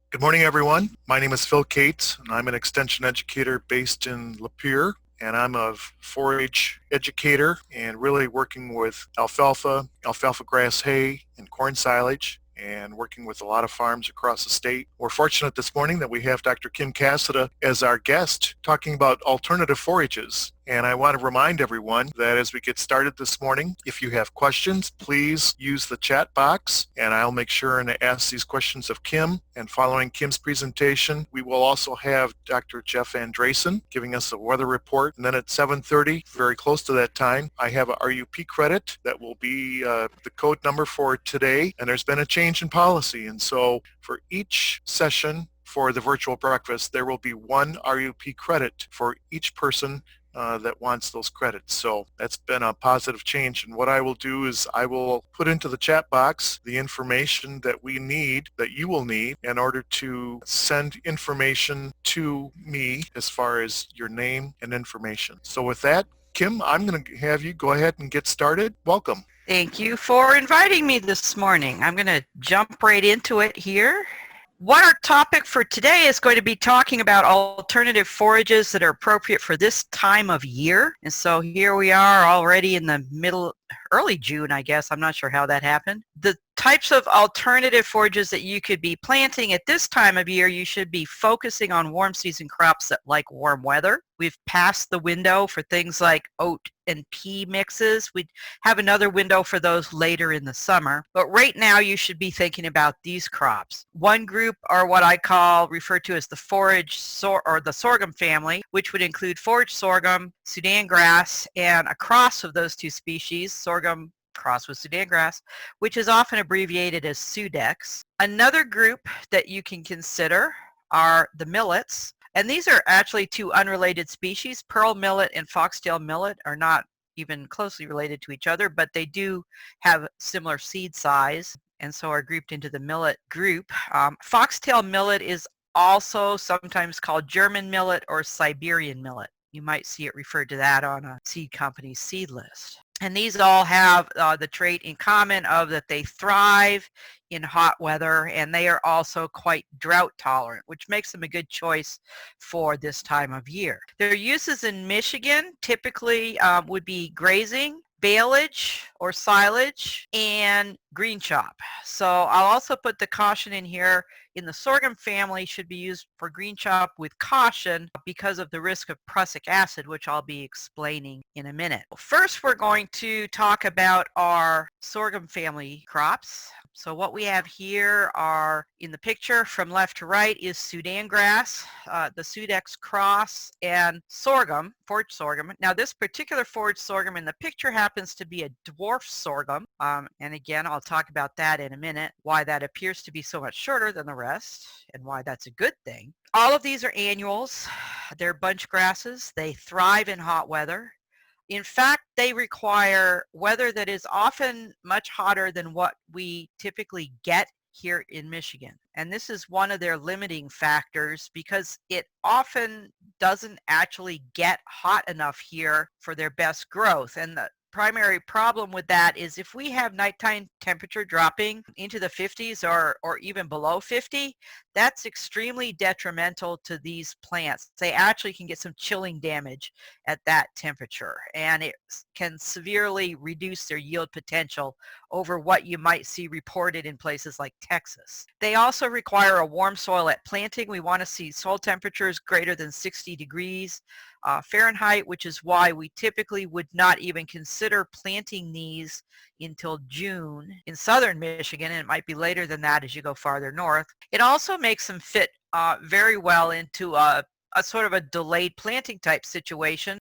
Good morning, everyone. My name is Phil Cates, and I'm an extension educator based in Lapeer. And I'm a forage educator and really working with alfalfa grass hay, and corn silage, and working with a lot of farms across the state. We're fortunate this morning that we have Dr. Kim Cassida as our guest talking about alternative forages. And I want to remind everyone that as we get started this morning, if you have questions, please use the chat box and I'll make sure and ask these questions of Kim. And following Kim's presentation, we will also have Dr. Jeff Andresen giving us a weather report. And then at 7:30, very close to that time, I have a RUP credit that will be the code number for today. And there's been a change in policy. And so for each session for the virtual breakfast, there will be one RUP credit for each person that wants those credits. So that's been a positive change. And what I will do is I will put into the chat box the information that we need, that you will need in order to send information to me as far as your name and information. So with that, Kim, I'm going to have you go ahead and get started. Welcome. Thank you for inviting me this morning. I'm going to jump right into it here. What our topic for today is going to be talking about alternative forages that are appropriate for this time of year. And so here we are already in the early June, I guess. I'm not sure how that happened. The types of alternative forages that you could be planting at this time of year, you should be focusing on warm season crops that like warm weather. We've passed the window for things like oat and pea mixes. We have another window for those later in the summer. But right now you should be thinking about these crops. One group are what I refer to as the forage or the sorghum family, which would include forage sorghum, Sudan grass, and a cross of those two species, sorghum cross with Sudan grass, which is often abbreviated as Sudex. Another group that you can consider are the millets. And these are actually two unrelated species. Pearl millet and foxtail millet are not even closely related to each other, but they do have similar seed size and so are grouped into the millet group. Foxtail millet is also sometimes called German millet or Siberian millet. You might see it referred to that on a seed company's seed list. And these all have the trait in common of that they thrive in hot weather, and they are also quite drought tolerant, which makes them a good choice for this time of year. Their uses in Michigan typically would be grazing, baleage or silage, and green chop. So I'll also put the caution in here. In the sorghum family should be used for green chop with caution because of the risk of prussic acid, which I'll be explaining in a minute. First, we're going to talk about our sorghum family crops. So what we have here are, in the picture from left to right, is Sudan grass, the Sudex cross, and sorghum, forage sorghum. Now this particular forage sorghum in the picture happens to be a dwarf sorghum. And again, I'll talk about that in a minute, why that appears to be so much shorter than the rest and why that's a good thing. All of these are annuals. They're bunch grasses. They thrive in hot weather. In fact, they require weather that is often much hotter than what we typically get here in Michigan. And this is one of their limiting factors because it often doesn't actually get hot enough here for their best growth. And the primary problem with that is if we have nighttime temperature dropping into the 50s or even below 50, that's extremely detrimental to these plants. They actually can get some chilling damage at that temperature, and it can severely reduce their yield potential over what you might see reported in places like Texas. They also require a warm soil at planting. We want to see soil temperatures greater than 60 degrees Fahrenheit, which is why we typically would not even consider planting these until June in southern Michigan, and it might be later than that as you go farther north. It also makes them fit very well into a sort of a delayed planting type situation.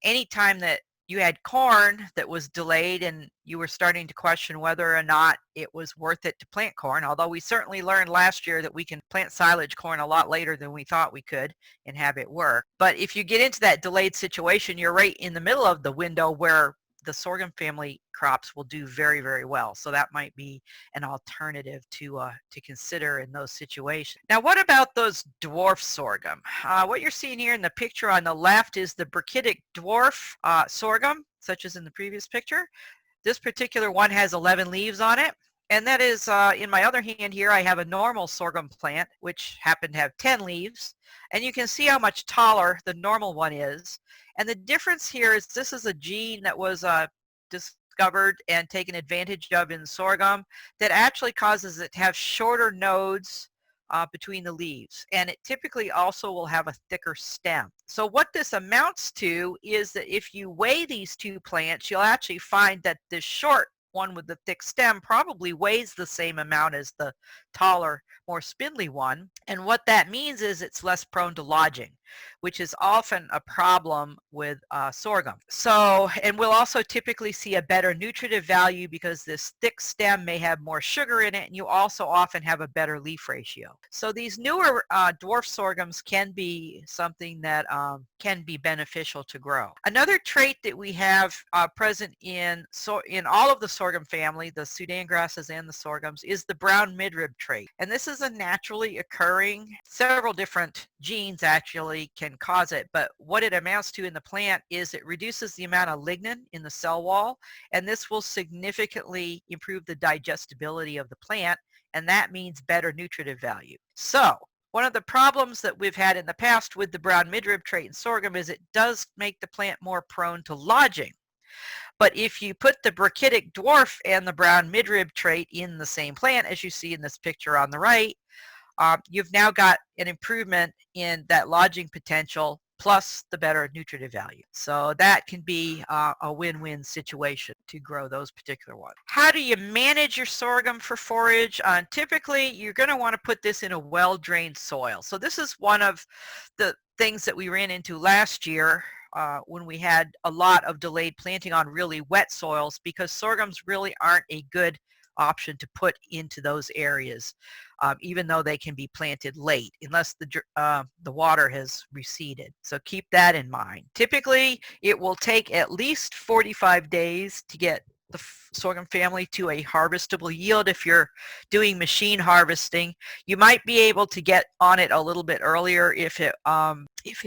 Anytime that you had corn that was delayed and you were starting to question whether or not it was worth it to plant corn, although we certainly learned last year that we can plant silage corn a lot later than we thought we could and have it work. But if you get into that delayed situation, you're right in the middle of the window where the sorghum family crops will do very, very well. So that might be an alternative to consider in those situations. Now, what about those dwarf sorghum? What you're seeing here in the picture on the left is the brachytic dwarf sorghum, such as in the previous picture. This particular one has 11 leaves on it. And that is, in my other hand here, I have a normal sorghum plant, which happened to have 10 leaves. And you can see how much taller the normal one is. And the difference here is this is a gene that was discovered and taken advantage of in sorghum that actually causes it to have shorter nodes between the leaves. And it typically also will have a thicker stem. So what this amounts to is that if you weigh these two plants, you'll actually find that this short one with the thick stem probably weighs the same amount as the taller, more spindly one. And what that means is it's less prone to lodging, which is often a problem with sorghum. So, and we'll also typically see a better nutritive value because this thick stem may have more sugar in it, and you also often have a better leaf ratio. So these newer dwarf sorghums can be something that can be beneficial to grow. Another trait that we have present in all of the sorghum family, the Sudan grasses and the sorghums, is the brown midrib trait. And this is a naturally occurring, several different genes actually can cause it, but what it amounts to in the plant is it reduces the amount of lignin in the cell wall, and this will significantly improve the digestibility of the plant, and that means better nutritive value. So one of the problems that we've had in the past with the brown midrib trait in sorghum is it does make the plant more prone to lodging. But if you put the brachytic dwarf and the brown midrib trait in the same plant, as you see in this picture on the right, you've now got an improvement in that lodging potential plus the better nutritive value. So that can be a win-win situation to grow those particular ones. How do you manage your sorghum for forage? Typically, you're going to want to put this in a well-drained soil. So this is one of the things that we ran into last year when we had a lot of delayed planting on really wet soils, because sorghums really aren't a good option to put into those areas, even though they can be planted late unless the water has receded. So keep that in mind. Typically, it will take at least 45 days to get the sorghum family to a harvestable yield. If you're doing machine harvesting, you might be able to get on it a little bit earlier if it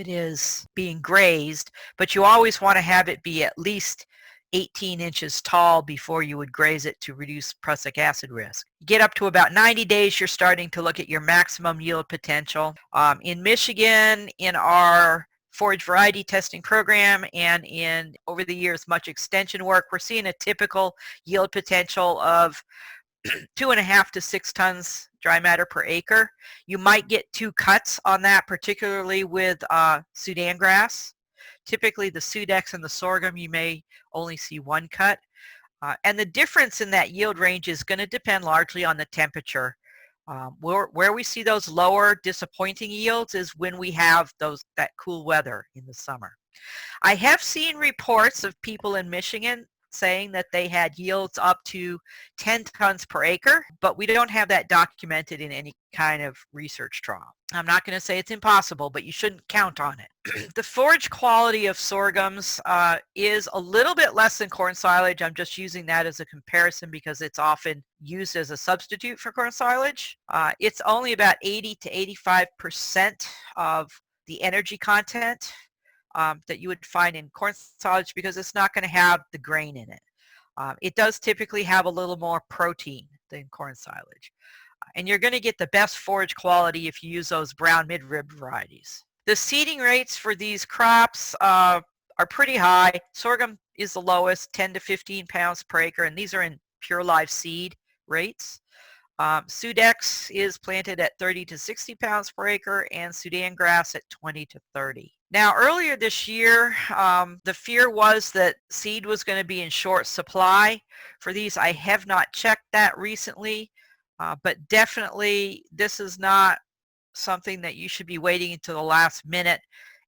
is being grazed, but you always want to have it be at least 18 inches tall before you would graze it to reduce prussic acid risk. You get up to about 90 days, you're starting to look at your maximum yield potential. In Michigan, in our forage variety testing program and in over the years much extension work, we're seeing a typical yield potential of 2.5 to 6 tons dry matter per acre. You might get 2 cuts on that, particularly with Sudan grass. Typically the Sudex and the sorghum, you may only see 1 cut. And the difference in that yield range is going to depend largely on the temperature. Where we see those lower disappointing yields is when we have that cool weather in the summer. I have seen reports of people in Michigan saying that they had yields up to 10 tons per acre, but we don't have that documented in any kind of research trial. I'm not going to say it's impossible, but you shouldn't count on it. The forage quality of sorghums is a little bit less than corn silage. I'm just using that as a comparison because it's often used as a substitute for corn silage. It's only about 80 to 85% of the energy content that you would find in corn silage because it's not going to have the grain in it. It does typically have a little more protein than corn silage. And you're going to get the best forage quality if you use those brown midrib varieties. The seeding rates for these crops are pretty high. Sorghum is the lowest, 10 to 15 pounds per acre, and these are in pure live seed rates. Sudex is planted at 30 to 60 pounds per acre and Sudan grass at 20 to 30. Now earlier this year, the fear was that seed was going to be in short supply for these. I have not checked that recently, but definitely this is not something that you should be waiting until the last minute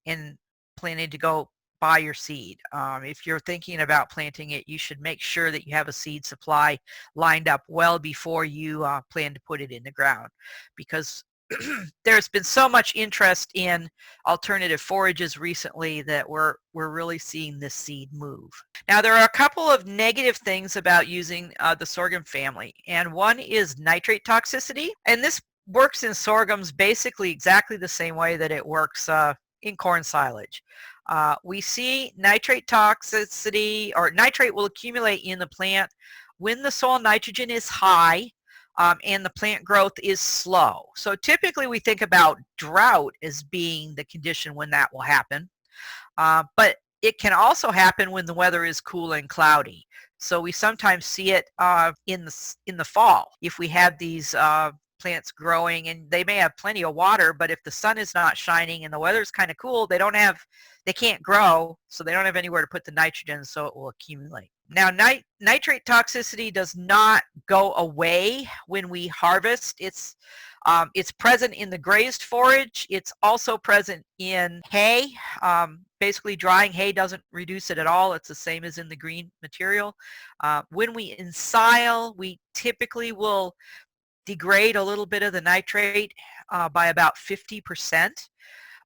and planning to go buy your seed. If you're thinking about planting it, you should make sure that you have a seed supply lined up well before you plan to put it in the ground, because there's been so much interest in alternative forages recently that we're really seeing this seed move. Now there are a couple of negative things about using the sorghum family, and one is nitrate toxicity, and this works in sorghums basically exactly the same way that it works in corn silage. We see nitrate toxicity, or nitrate will accumulate in the plant when the soil nitrogen is high and the plant growth is slow. So typically we think about drought as being the condition when that will happen, but it can also happen when the weather is cool and cloudy. So we sometimes see it in the fall if we have these plants growing, and they may have plenty of water, but if the sun is not shining and the weather's kind of cool, they can't grow, so they don't have anywhere to put the nitrogen, so it will accumulate. Now, nitrate toxicity does not go away when we harvest. It's present in the grazed forage. It's also present in hay. Basically, drying hay doesn't reduce it at all. It's the same as in the green material. When we ensile, we typically will degrade a little bit of the nitrate by about 50%,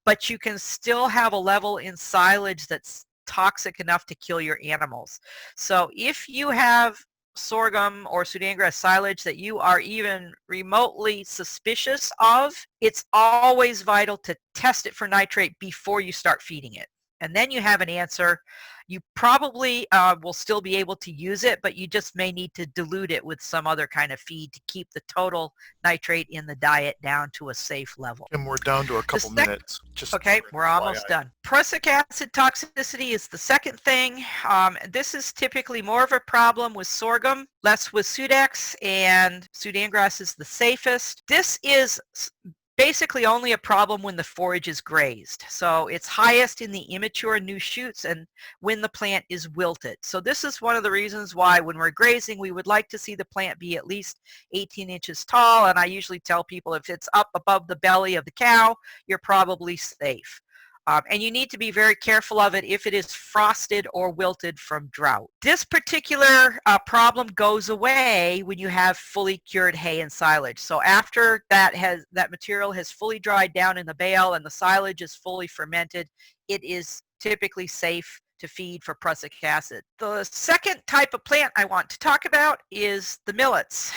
but you can still have a level in silage that's toxic enough to kill your animals. So if you have sorghum or Sudan grass silage that you are even remotely suspicious of, it's always vital to test it for nitrate before you start feeding it. And then you have an answer. You probably will still be able to use it, but you just may need to dilute it with some other kind of feed to keep the total nitrate in the diet down to a safe level. And we're down to a couple minutes. Okay, we're almost done. Prussic acid toxicity is the second thing. This is typically more of a problem with sorghum, less with Sudex, and Sudan grass is the safest. This is basically only a problem when the forage is grazed. So it's highest in the immature new shoots and when the plant is wilted. So this is one of the reasons why when we're grazing, we would like to see the plant be at least 18 inches tall. And I usually tell people if it's up above the belly of the cow, you're probably safe. And you need to be very careful of it if it is frosted or wilted from drought. This particular problem goes away when you have fully cured hay and silage. So after that material has fully dried down in the bale and the silage is fully fermented, it is typically safe to feed for prussic acid. The second type of plant I want to talk about is the millets.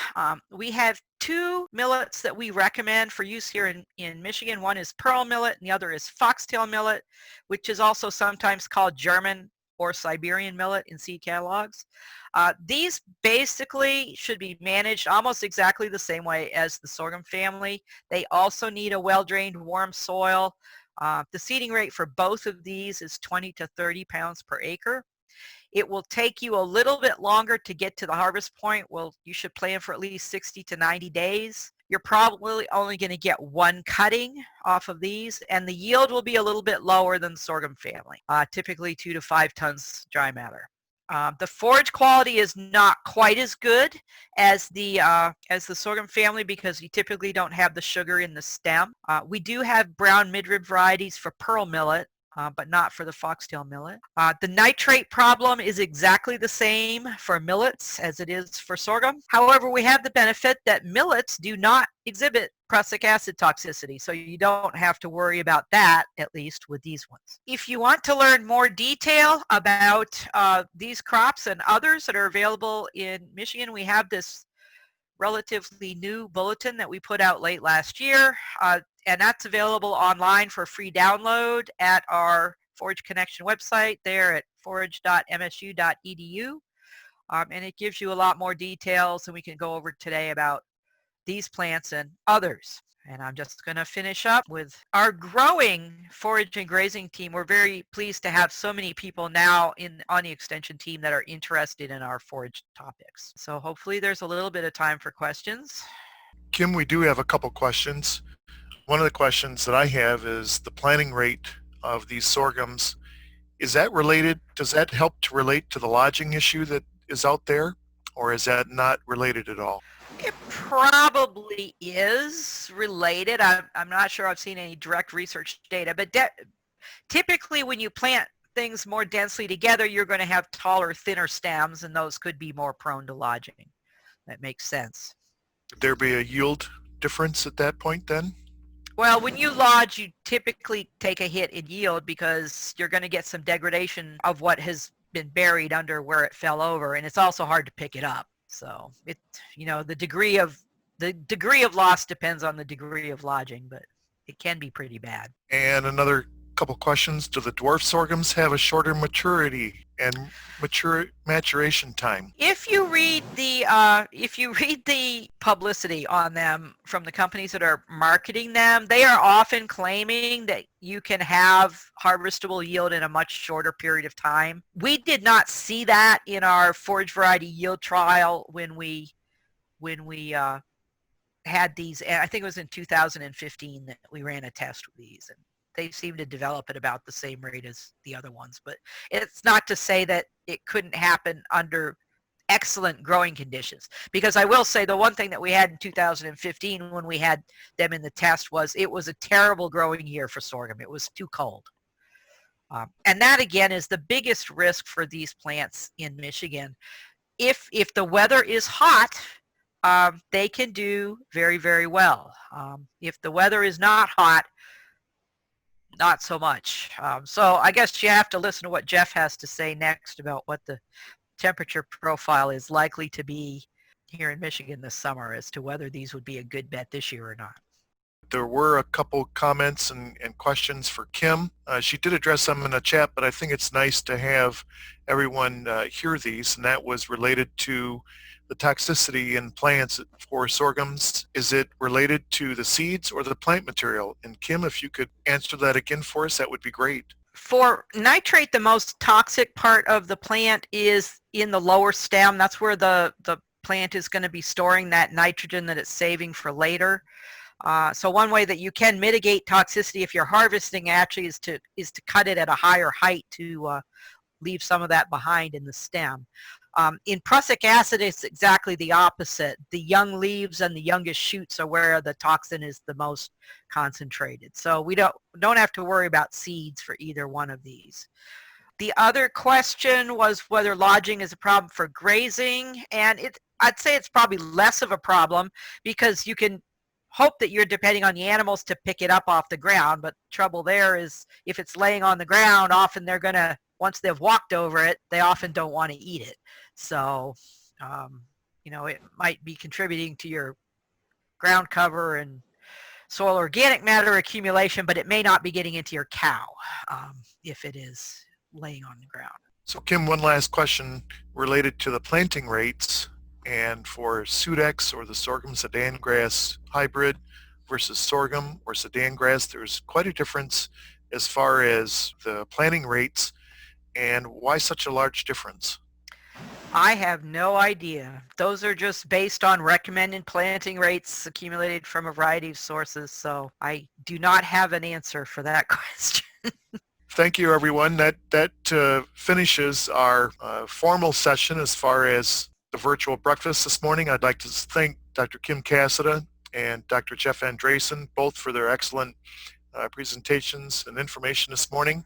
We have two millets that we recommend for use here in Michigan. One is pearl millet and the other is foxtail millet, which is also sometimes called German or Siberian millet in seed catalogs. These basically should be managed almost exactly the same way as the sorghum family. They also need a well-drained, warm soil. The seeding rate for both of these is 20 to 30 pounds per acre. It will take you a little bit longer to get to the harvest point. Well, you should plan for at least 60 to 90 days. You're probably only going to get one cutting off of these, and the yield will be a little bit lower than the sorghum family, typically 2 to 5 tons dry matter. The forage quality is not quite as good as the sorghum family because you typically don't have the sugar in the stem. We do have brown midrib varieties for pearl millet, but not for the foxtail millet. The nitrate problem is exactly the same for millets as it is for sorghum. However, we have the benefit that millets do not exhibit prussic acid toxicity, so you don't have to worry about that, at least with these ones. If you want to learn more detail about these crops and others that are available in Michigan, we have this relatively new bulletin that we put out late last year, and that's available online for free download at our Forage Connection website there at forage.msu.edu, and it gives you a lot more details than we can go over today about these plants and others. And I'm just going to finish up with our growing forage and grazing team. We're very pleased to have so many people now on the extension team that are interested in our forage topics. So hopefully there's a little bit of time for questions. Kim, we do have a couple questions. One of the questions that I have is the planting rate of these sorghums. Is that related? Does that help to relate to the lodging issue that is out there, or is that not related at all? It probably is related. I'm not sure I've seen any direct research data, but typically when you plant things more densely together, you're going to have taller, thinner stems, and those could be more prone to lodging. That makes sense. Would there be a yield difference at that point then? Well, when you lodge, you typically take a hit in yield because you're going to get some degradation of what has been buried under where it fell over, and it's also hard to pick it up. So the degree of loss depends on the degree of lodging, but it can be pretty bad. And another Couple questions. Do the dwarf sorghums have a shorter maturity and maturation time? If you read the publicity on them from the companies that are marketing them, they are often claiming that you can have harvestable yield in a much shorter period of time. We did not see that in our forage variety yield trial when we had these. I think it was in 2015 that we ran a test with these, and they seem to develop at about the same rate as the other ones. But it's not to say that it couldn't happen under excellent growing conditions, because I will say the one thing that we had in 2015 when we had them in the test was it was a terrible growing year for sorghum. It was too cold. And that again is the biggest risk for these plants in Michigan. If the weather is hot, they can do very, very well. If the weather is not hot, not so much. So I guess you have to listen to what Jeff has to say next about what the temperature profile is likely to be here in Michigan this summer as to whether these would be a good bet this year or not. There were a couple comments and questions for Kim. She did address them in the chat, but I think it's nice to have everyone hear these, and that was related to the toxicity in plants for sorghums. Is it related to the seeds or the plant material? And Kim, if you could answer that again for us, that would be great. For nitrate, the most toxic part of the plant is in the lower stem. That's where the plant is going to be storing that nitrogen that it's saving for later. So one way that you can mitigate toxicity if you're harvesting actually is to cut it at a higher height to leave some of that behind in the stem. In prussic acid, it's exactly the opposite. The young leaves and the youngest shoots are where the toxin is the most concentrated. So we don't have to worry about seeds for either one of these. The other question was whether lodging is a problem for grazing, and I'd say it's probably less of a problem because you can hope that you're depending on the animals to pick it up off the ground, but trouble there is if it's laying on the ground, often they're going to, once they've walked over it, they often don't want to eat it. So, it might be contributing to your ground cover and soil organic matter accumulation, but it may not be getting into your cow if it is laying on the ground. So Kim, one last question related to the planting rates. And for Sudex or the sorghum Sudan grass hybrid versus sorghum or Sudan grass, there's quite a difference as far as the planting rates. And why such a large difference? I have no idea. Those are just based on recommended planting rates accumulated from a variety of sources. So I do not have an answer for that question. Thank you, everyone. That finishes our formal session as far as the virtual breakfast this morning. I'd like to thank Dr. Kim Cassida and Dr. Jeff Andresen both for their excellent presentations and information this morning.